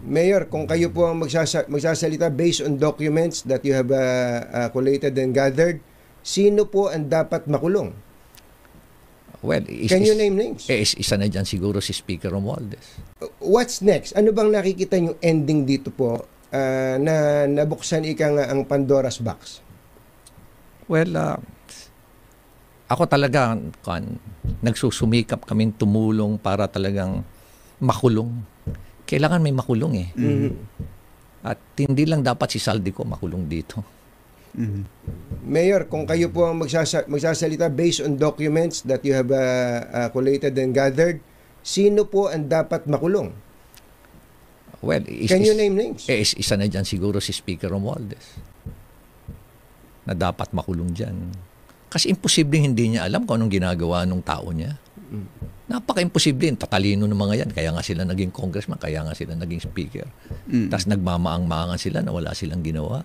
Mayor, kung kayo po ang magsasalita based on documents that you have collated and gathered, sino po ang dapat makulong? Well, Can you name names? Isa na dyan siguro si Speaker Romualdez. What's next? Ano bang nakikita yung ending dito po na nabuksan nga ang Pandora's box? Well, ako talaga, nagsusumikap kaming tumulong para talagang makulong. Kailangan may makulong eh. Mm-hmm. At hindi lang dapat si Saldico makulong dito. Mm-hmm. Mayor, kung kayo po ang magsasalita based on documents that you have collated and gathered, sino po ang dapat makulong? Well, Can you name names? Isa na dyan siguro si Speaker Romualdez na dapat makulong dyan. Kasi imposibleng hindi niya alam kung anong ginagawa ng tao niya. Napaka-imposible. Tatalino ng mga yan. Kaya nga sila naging congressman, kaya nga sila naging speaker. Tapos nagmamaang-maangan sila na wala silang ginawa.